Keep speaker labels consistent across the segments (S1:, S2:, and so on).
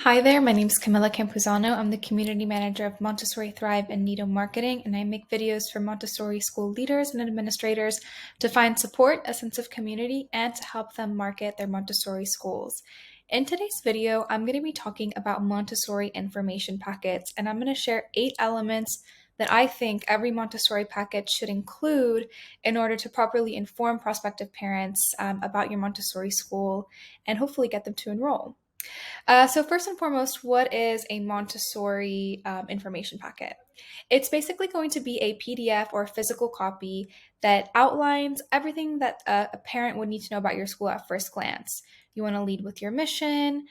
S1: Hi there, my name is Camila Campuzano. I'm the Community Manager of Montessori Thrive and Nido Marketing, and I make videos for Montessori school leaders and administrators to find support, a sense of community, and to help them market their Montessori schools. In today's video, I'm going to be talking about Montessori information packets, and I'm going to share 8 elements that I think every Montessori packet should include in order to properly inform prospective parents about your Montessori school and hopefully get them to enroll. So first and foremost, what is a Montessori information packet? It's basically going to be a PDF or a physical copy that outlines everything that a parent would need to know about your school at first glance. You want to lead with your mission.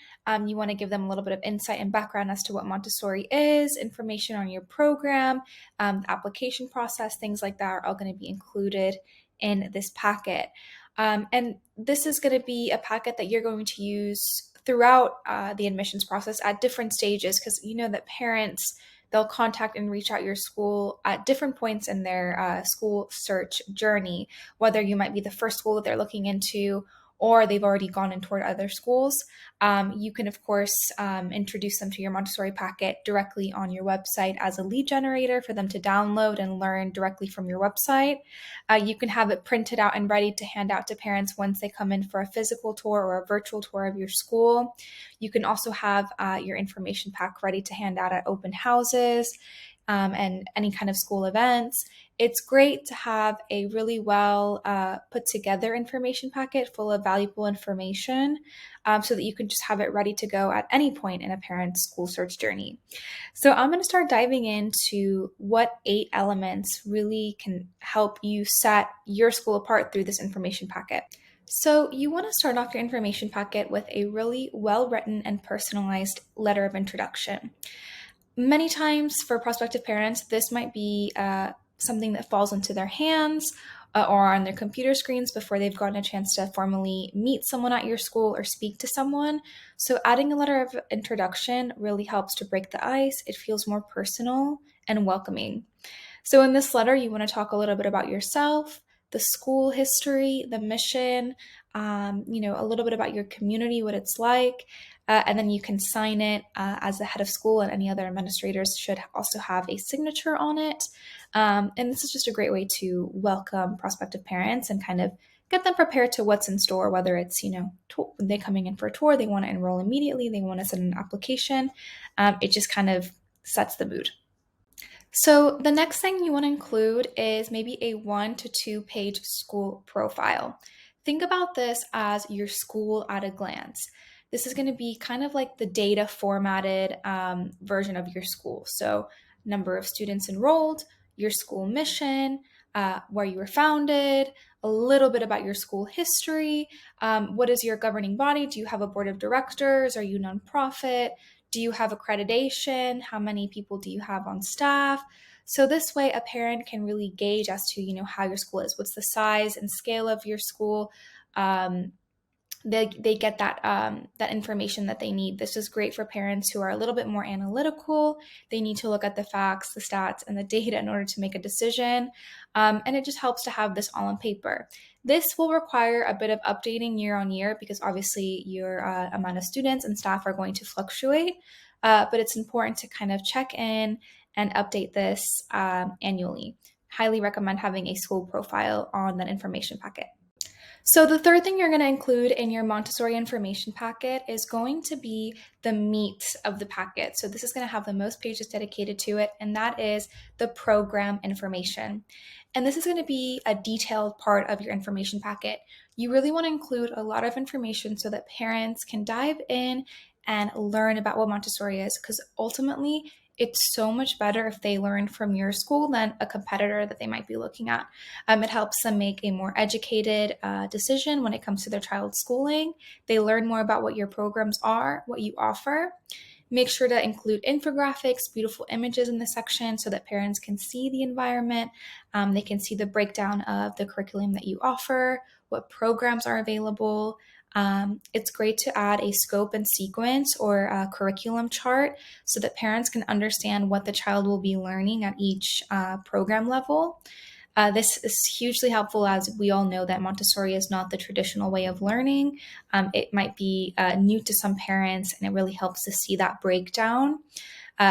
S1: You want to give them a little bit of insight and background as to what Montessori is, information on your program, the application process, things like that are all going to be included in this packet. And this is going to be a packet that you're going to use throughout the admissions process at different stages, because you know that parents, they'll contact and reach out your school at different points in their school search journey, whether you might be the first school that they're looking into or they've already gone in toward other schools. You can, of course, introduce them to your Montessori packet directly on your website as a lead generator for them to download and learn directly from your website. You can have it printed out and ready to hand out to parents once they come in for a physical tour or a virtual tour of your school. You can also have your information pack ready to hand out at open houses and any kind of school events. It's great to have a really well put together information packet full of valuable information so that you can just have it ready to go at any point in a parent's school search journey. So I'm going to start diving into what 8 elements really can help you set your school apart through this information packet. So you want to start off your information packet with a really well-written and personalized letter of introduction. Many times for prospective parents, this might be something that falls into their hands or on their computer screens before they've gotten a chance to formally meet someone at your school or speak to someone. So adding a letter of introduction really helps to break the ice. It feels more personal and welcoming. So in this letter, you want to talk a little bit about yourself, the school history, the mission, a little bit about your community, what it's like, and then you can sign it as the head of school, and any other administrators should also have a signature on it. And this is just a great way to welcome prospective parents and kind of get them prepared to what's in store, whether it's, they coming in for a tour, they want to enroll immediately, they want to send an application. It just kind of sets the mood. So the next thing you want to include is maybe a 1 to 2 page school profile. Think about this as your school at a glance. This is going to be kind of like the data formatted version of your school. So number of students enrolled, your school mission, where you were founded, a little bit about your school history. What is your governing body? Do you have a board of directors? Are you nonprofit? Do you have accreditation? How many people do you have on staff? So this way a parent can really gauge as to, how your school is. What's the size and scale of your school? They get that information that they need. This is great for parents who are a little bit more analytical. They need to look at the facts, the stats, and the data in order to make a decision. And it just helps to have this all on paper. This will require a bit of updating year on year because obviously your amount of students and staff are going to fluctuate. But it's important to kind of check in and update this annually. Highly recommend having a school profile on that information packet. So the third thing you're going to include in your Montessori information packet is going to be the meat of the packet. So this is going to have the most pages dedicated to it, and that is the program information. And this is going to be a detailed part of your information packet. You really want to include a lot of information so that parents can dive in and learn about what Montessori is, because ultimately it's so much better if they learn from your school than a competitor that they might be looking at. It helps them make a more educated decision when it comes to their child's schooling. They learn more about what your programs are, what you offer. Make sure to include infographics, beautiful images in the section so that parents can see the environment. They can see the breakdown of the curriculum that you offer, what programs are available. It's great to add a scope and sequence or a curriculum chart so that parents can understand what the child will be learning at each program level. This is hugely helpful, as we all know that Montessori is not the traditional way of learning. It might be new to some parents, and it really helps to see that breakdown.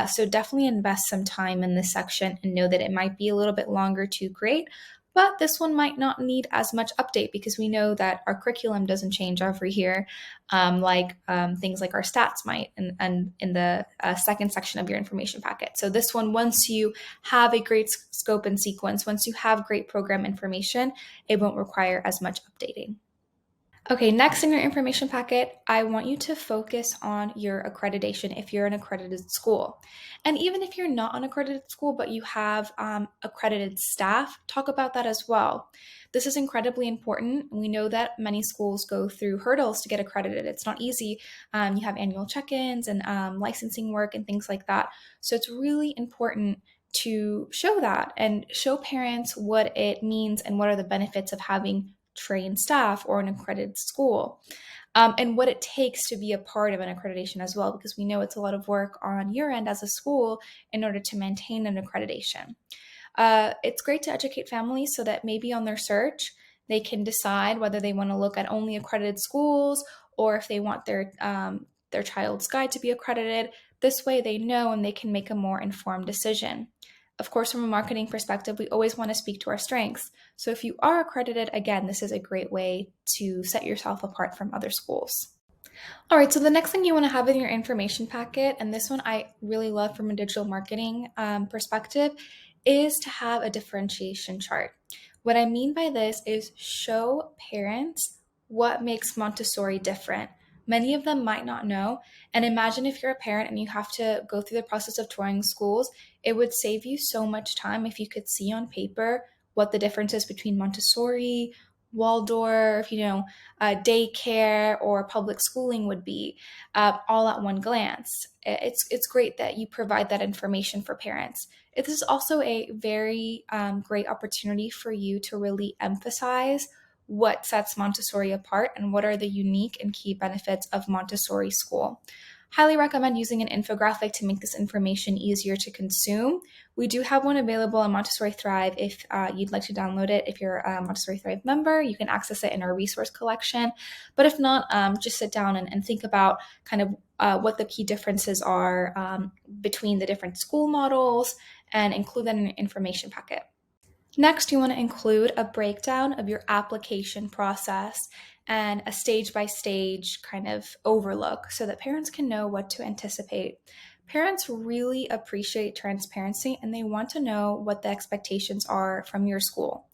S1: So definitely invest some time in this section and know that it might be a little bit longer to create, but this one might not need as much update because we know that our curriculum doesn't change every year, like things like our stats might, and in the second section of your information packet. So this one, once you have a great scope and sequence, once you have great program information, it won't require as much updating. Okay, next in your information packet, I want you to focus on your accreditation if you're an accredited school. And even if you're not an accredited school, but you have accredited staff, talk about that as well. This is incredibly important. We know that many schools go through hurdles to get accredited. It's not easy. You have annual check-ins and licensing work and things like that. So it's really important to show that and show parents what it means and what are the benefits of having trained staff or an accredited school, and what it takes to be a part of an accreditation as well, because we know it's a lot of work on your end as a school in order to maintain an accreditation. It's great to educate families so that maybe on their search, they can decide whether they want to look at only accredited schools or if they want their child's guide to be accredited. This way they know and they can make a more informed decision. Of course, from a marketing perspective, we always want to speak to our strengths. So if you are accredited, again, this is a great way to set yourself apart from other schools. All right, so the next thing you want to have in your information packet, and this one I really love from a digital marketing perspective, is to have a differentiation chart. What I mean by this is show parents what makes Montessori different. Many of them might not know. And imagine if you're a parent and you have to go through the process of touring schools, it would save you so much time if you could see on paper what the difference is between Montessori, Waldorf, daycare or public schooling would be, all at one glance. It's great that you provide that information for parents. This is also a very great opportunity for you to really emphasize what sets Montessori apart and what are the unique and key benefits of Montessori school. Highly recommend using an infographic to make this information easier to consume. We do have one available on Montessori Thrive if you'd like to download it. If you're a Montessori Thrive member, you can access it in our resource collection. But if not, just sit down and think about kind of what the key differences are between the different school models and include that in your information packet. Next, you want to include a breakdown of your application process and a stage-by-stage kind of overlook so that parents can know what to anticipate. Parents really appreciate transparency and they want to know what the expectations are from your school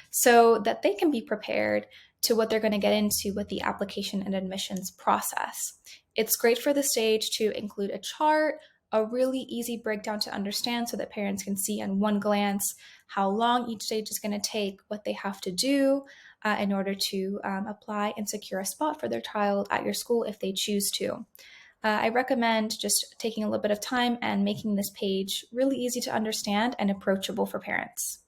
S1: so that they can be prepared to what they're going to get into with the application and admissions process. It's great for the stage to include a chart, a really easy breakdown to understand so that parents can see in one glance how long each stage is going to take, what they have to do in order to apply and secure a spot for their child at your school if they choose to. I recommend just taking a little bit of time and making this page really easy to understand and approachable for parents.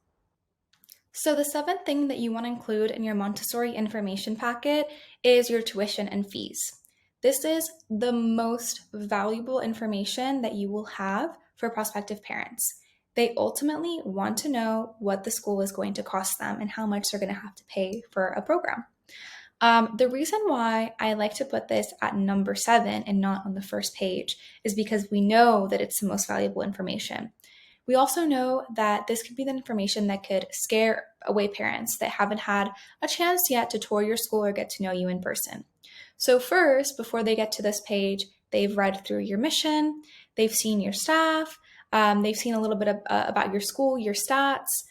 S1: So the seventh thing that you want to include in your Montessori information packet is your tuition and fees. This is the most valuable information that you will have for prospective parents. They ultimately want to know what the school is going to cost them and how much they're going to have to pay for a program. The reason why I like to put this at number 7 and not on the first page is because we know that it's the most valuable information. We also know that this could be the information that could scare away parents that haven't had a chance yet to tour your school or get to know you in person. So first, before they get to this page, they've read through your mission, they've seen your staff, they've seen a little bit about your school, your stats,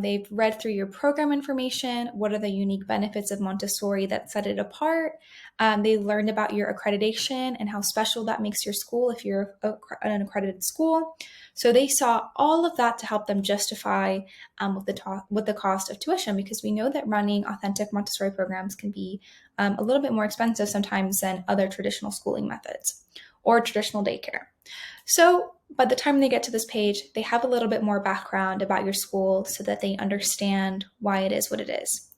S1: they've read through your program information, what are the unique benefits of Montessori that set it apart. They learned about your accreditation and how special that makes your school if you're an accredited school. So they saw all of that to help them justify with the cost of tuition, because we know that running authentic Montessori programs can be a little bit more expensive sometimes than other traditional schooling methods or traditional daycare. So by the time they get to this page, they have a little bit more background about your school so that they understand why it is what it is.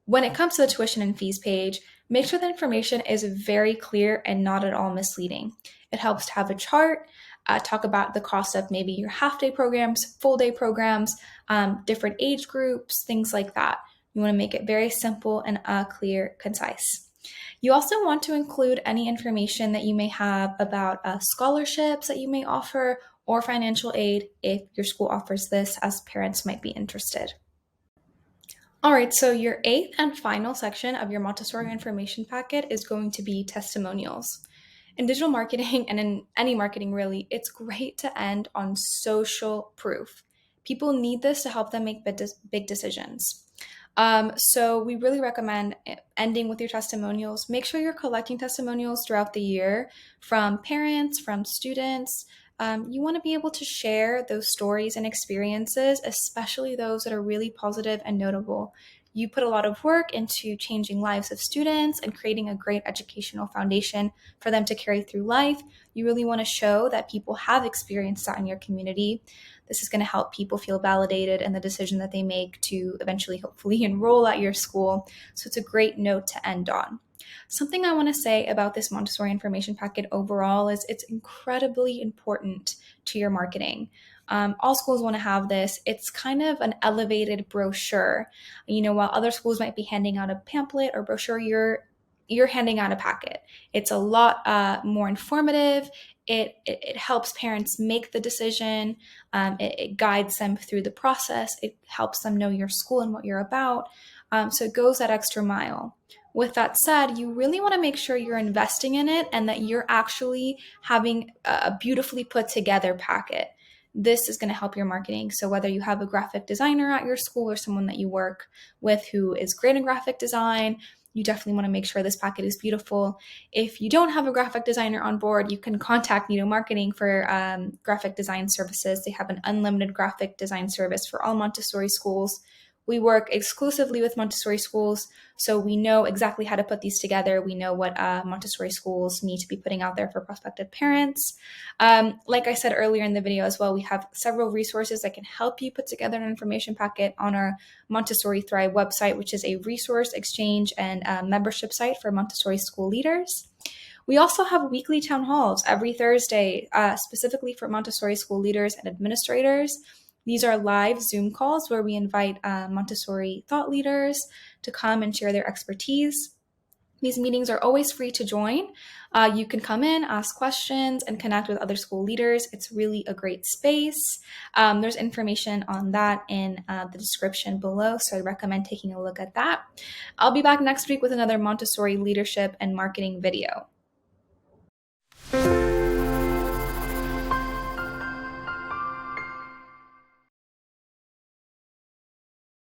S1: When it comes to the tuition and fees page, make sure the information is very clear and not at all misleading. It helps to have a chart talk about the cost of maybe your half-day programs, full-day programs, different age groups, things like that. You want to make it very simple and clear, concise. You also want to include any information that you may have about scholarships that you may offer or financial aid if your school offers this, as parents might be interested. All right, so your eighth and final section of your Montessori information packet is going to be testimonials. In digital marketing and in any marketing really, it's great to end on social proof. People need this to help them make big decisions. So we really recommend ending with your testimonials. Make sure you're collecting testimonials throughout the year from parents, from students. You want to be able to share those stories and experiences, especially those that are really positive and notable. You put a lot of work into changing lives of students and creating a great educational foundation for them to carry through life. You really want to show that people have experienced that in your community. This is going to help people feel validated in the decision that they make to eventually, hopefully, enroll at your school. So it's a great note to end on. Something I want to say about this Montessori information packet overall is it's incredibly important to your marketing. All schools want to have this. It's kind of an elevated brochure. While other schools might be handing out a pamphlet or brochure, you're handing out a packet. It's a lot more informative. It helps parents make the decision. It guides them through the process. It helps them know your school and what you're about. So it goes that extra mile. With that said, you really want to make sure you're investing in it and that you're actually having a beautifully put together packet. This is going to help your marketing. So whether you have a graphic designer at your school or someone that you work with who is great in graphic design, you definitely want to make sure this packet is beautiful. If you don't have a graphic designer on board, you can contact Nido Marketing for graphic design services. They have an unlimited graphic design service for all Montessori schools. We work exclusively with Montessori schools, so we know exactly how to put these together. We know what Montessori schools need to be putting out there for prospective parents. Like I said earlier in the video as well, we have several resources that can help you put together an information packet on our Montessori Thrive website, which is a resource exchange and membership site for Montessori school leaders. We also have weekly town halls every Thursday, specifically for Montessori school leaders and administrators. These are live Zoom calls where we invite Montessori thought leaders to come and share their expertise. These meetings are always free to join. You can come in, ask questions, and connect with other school leaders. It's really a great space. There's information on that in the description below, so I recommend taking a look at that. I'll be back next week with another Montessori leadership and marketing video.